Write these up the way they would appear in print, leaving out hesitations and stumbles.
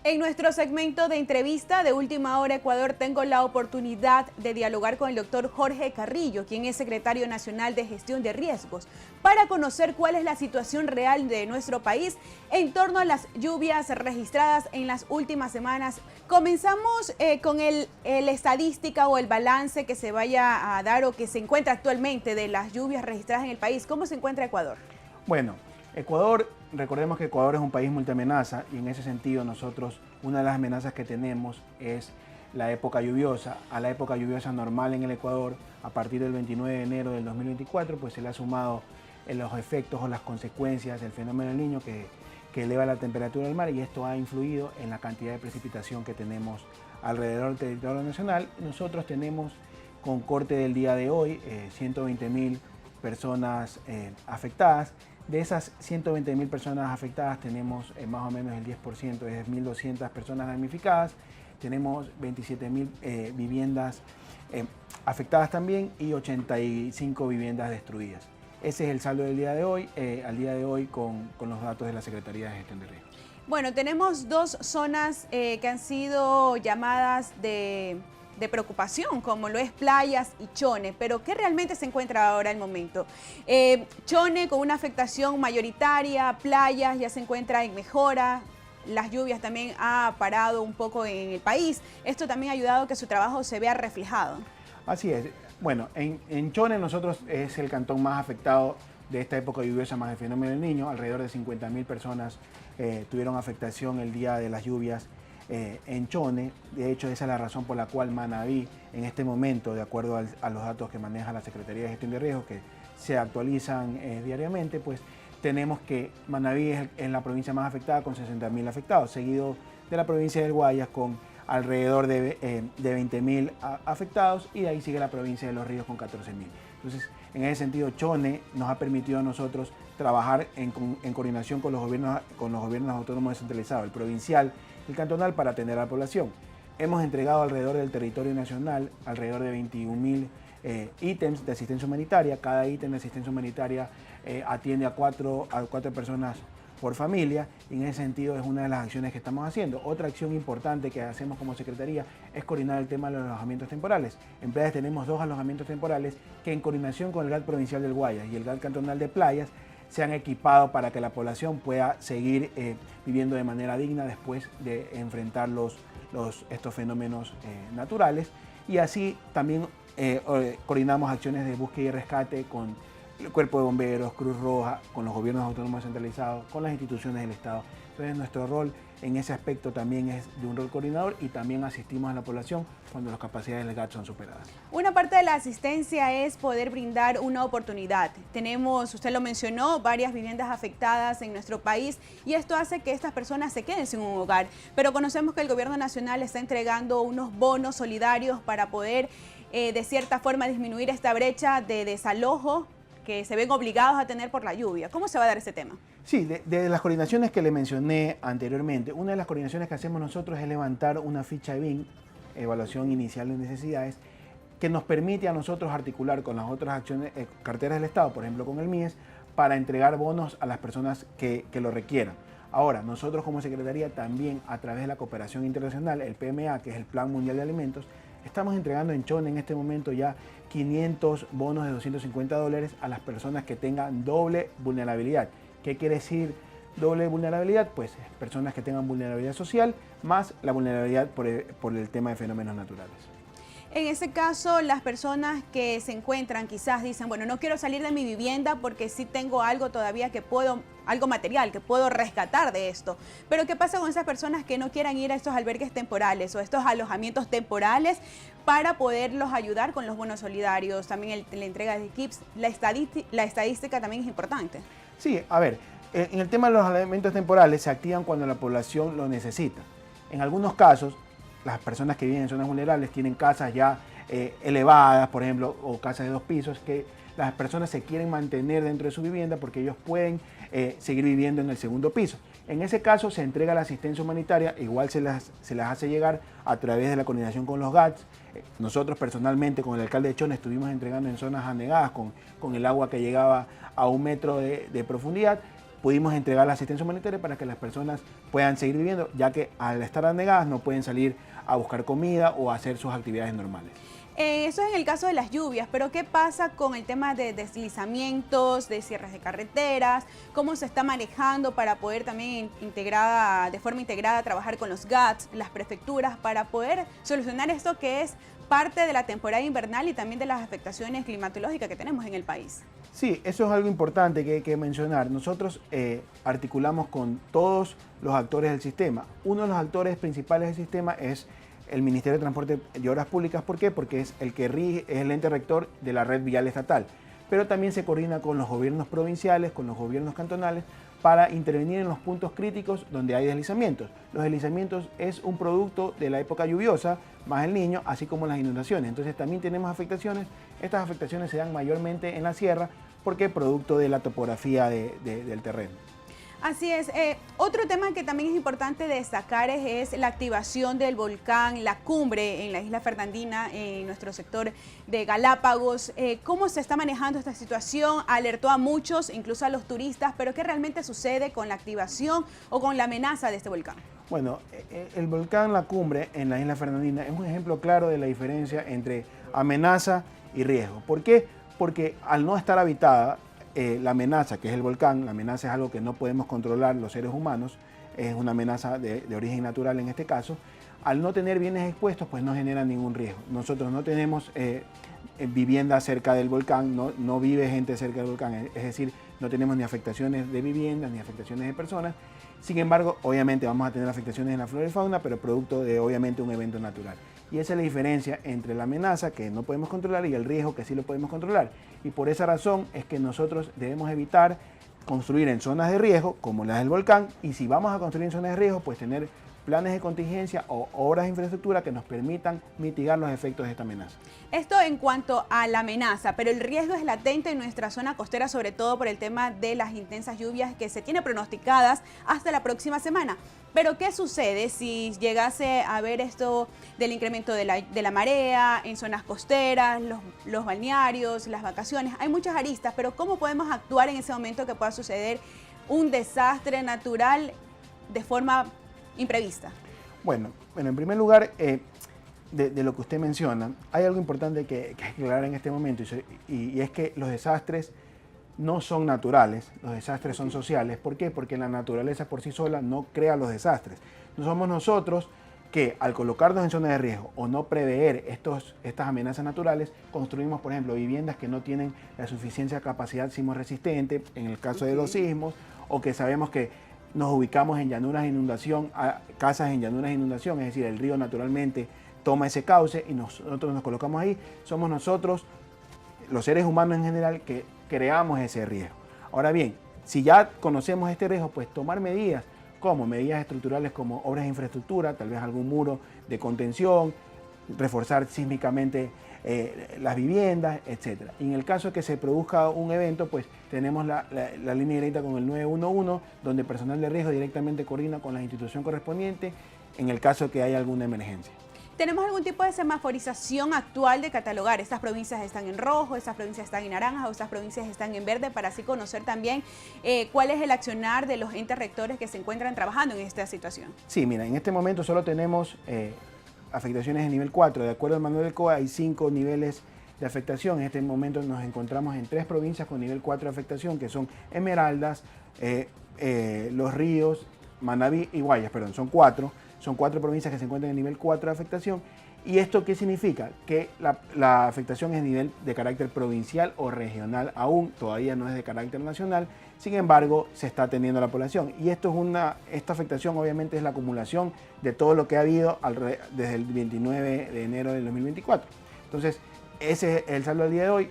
En nuestro segmento de entrevista de Última Hora Ecuador tengo la oportunidad de dialogar con el doctor Jorge Carrillo, quien es secretario nacional de Gestión de Riesgos, para conocer cuál es la situación real de nuestro país en torno a las lluvias registradas en las últimas semanas. Comenzamos con el estadística o el balance que se vaya a dar o que se encuentra actualmente de las lluvias registradas en el país. ¿Cómo se encuentra Ecuador? Bueno, Ecuador, recordemos que Ecuador es un país multiamenaza y en ese sentido nosotros, una de las amenazas que tenemos es la época lluviosa. A la época lluviosa normal en el Ecuador, a partir del 29 de enero del 2024, pues se le ha sumado los efectos o las consecuencias del fenómeno del Niño que eleva la temperatura del mar, y esto ha influido en la cantidad de precipitación que tenemos alrededor del territorio nacional. Nosotros tenemos, con corte del día de hoy, 120.000 personas afectadas. De esas 120.000 personas afectadas tenemos más o menos el 10%, es 1.200 personas damnificadas. Tenemos 27.000 viviendas afectadas también y 85 viviendas destruidas. Ese es el saldo del día de hoy, al día de hoy con los datos de la Secretaría de Gestión de Riesgo. Bueno, tenemos dos zonas que han sido llamadas de preocupación, como lo es Playas y Chone, pero ¿qué realmente se encuentra ahora al momento? Chone con una afectación mayoritaria, Playas ya se encuentra en mejora, las lluvias también ha parado un poco en el país. Esto también ha ayudado a que su trabajo se vea reflejado. Así es. Bueno, en Chone nosotros es el cantón más afectado de esta época lluviosa más el fenómeno del Niño. Alrededor de 50.000 personas tuvieron afectación el día de las lluvias en Chone. De hecho, esa es la razón por la cual Manabí, en este momento, de acuerdo a los datos que maneja la Secretaría de Gestión de Riesgos, que se actualizan diariamente, pues tenemos que Manabí es la provincia más afectada con 60.000 afectados, seguido de la provincia del Guayas con alrededor de 20.000 afectados, y de ahí sigue la provincia de Los Ríos con 14.000. Entonces, en ese sentido, Chone nos ha permitido a nosotros trabajar en coordinación con los gobiernos autónomos descentralizados, el provincial, el cantonal, para atender a la población. Hemos entregado alrededor del territorio nacional alrededor de 21.000 ítems de asistencia humanitaria. Cada ítem de asistencia humanitaria atiende a cuatro personas por familia, y en ese sentido es una de las acciones que estamos haciendo. Otra acción importante que hacemos como Secretaría es coordinar el tema de los alojamientos temporales. En Playas tenemos 2 alojamientos temporales que, en coordinación con el GAT Provincial del Guayas y el GAT Cantonal de Playas, se han equipado para que la población pueda seguir viviendo de manera digna después de enfrentar estos fenómenos naturales. Y así también coordinamos acciones de búsqueda y rescate con el Cuerpo de Bomberos, Cruz Roja, con los gobiernos autónomos descentralizados, con las instituciones del Estado. Entonces, nuestro rol en ese aspecto también es de un rol coordinador, y también asistimos a la población cuando las capacidades del GAT son superadas. Una parte de la asistencia es poder brindar una oportunidad. Tenemos, usted lo mencionó, varias viviendas afectadas en nuestro país, y esto hace que estas personas se queden sin un hogar. Pero conocemos que el gobierno nacional está entregando unos bonos solidarios para poder, de cierta forma, disminuir esta brecha de desalojo que se ven obligados a tener por la lluvia. ¿Cómo se va a dar ese tema? Sí, de las coordinaciones que le mencioné anteriormente, una de las coordinaciones que hacemos nosotros es levantar una ficha de BIN, Evaluación Inicial de Necesidades, que nos permite a nosotros articular con las otras acciones, carteras del Estado, por ejemplo con el MIES, para entregar bonos a las personas que lo requieran. Ahora, nosotros como Secretaría también, a través de la cooperación internacional, el PMA, que es el Plan Mundial de Alimentos, estamos entregando en Chone en este momento ya 500 bonos de $250 a las personas que tengan doble vulnerabilidad. ¿Qué quiere decir doble vulnerabilidad? Pues personas que tengan vulnerabilidad social más la vulnerabilidad por el tema de fenómenos naturales. En ese caso, las personas que se encuentran quizás dicen, bueno, no quiero salir de mi vivienda porque sí tengo algo todavía que puedo, algo material que puedo rescatar de esto. Pero ¿qué pasa con esas personas que no quieran ir a estos albergues temporales o estos alojamientos temporales para poderlos ayudar con los bonos solidarios? También la entrega de kits, la estadística también es importante. Sí, a ver, en el tema de los alojamientos temporales se activan cuando la población lo necesita. En algunos casos, las personas que viven en zonas vulnerables tienen casas ya elevadas, por ejemplo, o casas de 2 pisos, que las personas se quieren mantener dentro de su vivienda porque ellos pueden seguir viviendo en el segundo piso. En ese caso se entrega la asistencia humanitaria, igual se las hace llegar a través de la coordinación con los GATS. Nosotros personalmente con el alcalde de Chone estuvimos entregando en zonas anegadas con el agua que llegaba a 1 metro de profundidad. pudimos entregar la asistencia humanitaria para que las personas puedan seguir viviendo, ya que al estar anegadas no pueden salir a buscar comida o a hacer sus actividades normales. Eso es en el caso de las lluvias, pero ¿qué pasa con el tema de deslizamientos, de cierres de carreteras? ¿Cómo se está manejando para poder también de forma integrada trabajar con los GATS, las prefecturas, para poder solucionar esto que es parte de la temporada invernal y también de las afectaciones climatológicas que tenemos en el país? Sí, eso es algo importante que hay que mencionar. Nosotros articulamos con todos los actores del sistema. Uno de los actores principales del sistema es el Ministerio de Transporte y Obras Públicas. ¿Por qué? Porque es el que rige, es el ente rector de la red vial estatal. Pero también se coordina con los gobiernos provinciales, con los gobiernos cantonales, para intervenir en los puntos críticos donde hay deslizamientos. Los deslizamientos es un producto de la época lluviosa, más el Niño, así como las inundaciones. Entonces también tenemos afectaciones. Estas afectaciones se dan mayormente en la sierra, porque es producto de la topografía del terreno. Así es. Otro tema que también es importante destacar es la activación del volcán La Cumbre en la isla Fernandina, en nuestro sector de Galápagos. ¿Cómo se está manejando esta situación? Alertó a muchos, incluso a los turistas, pero ¿qué realmente sucede con la activación o con la amenaza de este volcán? Bueno, el volcán La Cumbre en la isla Fernandina es un ejemplo claro de la diferencia entre amenaza y riesgo. ¿Por qué? Porque al no estar habitada, la amenaza, que es el volcán, la amenaza es algo que no podemos controlar los seres humanos, es una amenaza de origen natural en este caso. Al no tener bienes expuestos, pues no genera ningún riesgo. Nosotros no tenemos vivienda cerca del volcán, no vive gente cerca del volcán, es decir, no tenemos ni afectaciones de viviendas ni afectaciones de personas. Sin embargo, obviamente vamos a tener afectaciones en la flora y fauna, pero producto de obviamente un evento natural. Y esa es la diferencia entre la amenaza, que no podemos controlar, y el riesgo, que sí lo podemos controlar. Y por esa razón es que nosotros debemos evitar construir en zonas de riesgo, como las del volcán, y si vamos a construir en zonas de riesgo, pues tener planes de contingencia o obras de infraestructura que nos permitan mitigar los efectos de esta amenaza. Esto en cuanto a la amenaza, pero el riesgo es latente en nuestra zona costera, sobre todo por el tema de las intensas lluvias que se tienen pronosticadas hasta la próxima semana. Pero ¿qué sucede si llegase a haber esto del incremento de la marea en zonas costeras, los balnearios, las vacaciones? Hay muchas aristas, pero ¿cómo podemos actuar en ese momento que pueda suceder un desastre natural de forma imprevista? Bueno, en primer lugar, de lo que usted menciona, hay algo importante que hay que aclarar en este momento, y es que los desastres no son naturales, los desastres son sociales. ¿Por qué? Porque la naturaleza por sí sola no crea los desastres. No somos nosotros que, al colocarnos en zonas de riesgo o no prever estas amenazas naturales, construimos, por ejemplo, viviendas que no tienen la suficiente capacidad sismo resistente, en el caso de los sismos, o que sabemos que nos ubicamos en llanuras de inundación, casas en llanuras de inundación, es decir, el río naturalmente toma ese cauce y nosotros nos colocamos ahí. Somos nosotros, los seres humanos en general, que creamos ese riesgo. Ahora bien, si ya conocemos este riesgo, pues tomar medidas, como medidas estructurales como obras de infraestructura, tal vez algún muro de contención, reforzar sísmicamente las viviendas, etc. Y en el caso de que se produzca un evento, pues tenemos la línea directa con el 911, donde personal de riesgo directamente coordina con la institución correspondiente en el caso de que haya alguna emergencia. ¿Tenemos algún tipo de semaforización actual de catalogar? ¿Estas provincias están en rojo, estas provincias están en naranja o estas provincias están en verde? Para así conocer también cuál es el accionar de los entes rectores que se encuentran trabajando en esta situación. Sí, mira, en este momento solo tenemos afectaciones de nivel 4. De acuerdo al manual del COA, hay 5 niveles de afectación. En este momento nos encontramos en 3 provincias con nivel 4 de afectación, que son Esmeraldas, Los Ríos, Manabí y Guayas, perdón, son 4. Son 4 provincias que se encuentran en nivel 4 de afectación. ¿Y esto qué significa? Que la afectación es nivel de carácter provincial o regional aún, todavía no es de carácter nacional, sin embargo se está atendiendo a la población. Y esta afectación obviamente es la acumulación de todo lo que ha habido desde el 29 de enero del 2024. Entonces, ese es el saldo del día de hoy.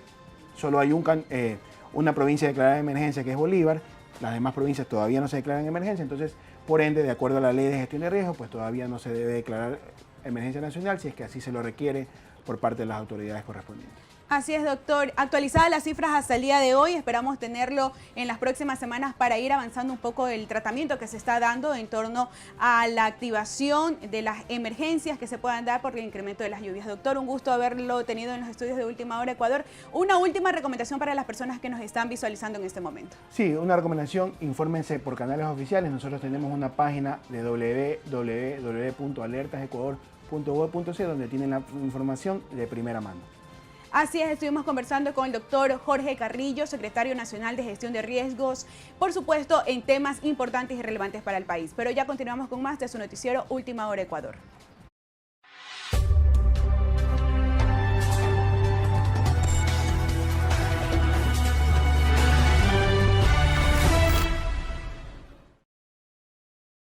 Solo hay una provincia declarada de emergencia, que es Bolívar. Las demás provincias todavía no se declaran emergencia, entonces, por ende, de acuerdo a la ley de gestión de riesgos, pues todavía no se debe declarar emergencia nacional si es que así se lo requiere por parte de las autoridades correspondientes. Así es, doctor. Actualizadas las cifras hasta el día de hoy, esperamos tenerlo en las próximas semanas para ir avanzando un poco el tratamiento que se está dando en torno a la activación de las emergencias que se puedan dar por el incremento de las lluvias. Doctor, un gusto haberlo tenido en los estudios de Última Hora Ecuador. Una última recomendación para las personas que nos están visualizando en este momento. Sí, una recomendación, infórmense por canales oficiales. Nosotros tenemos una página de www.alertasecuador.gov.c donde tienen la información de primera mano. Así es, estuvimos conversando con el doctor Jorge Carrillo, secretario nacional de Gestión de Riesgos, por supuesto en temas importantes y relevantes para el país. Pero ya continuamos con más de su noticiero Última Hora Ecuador.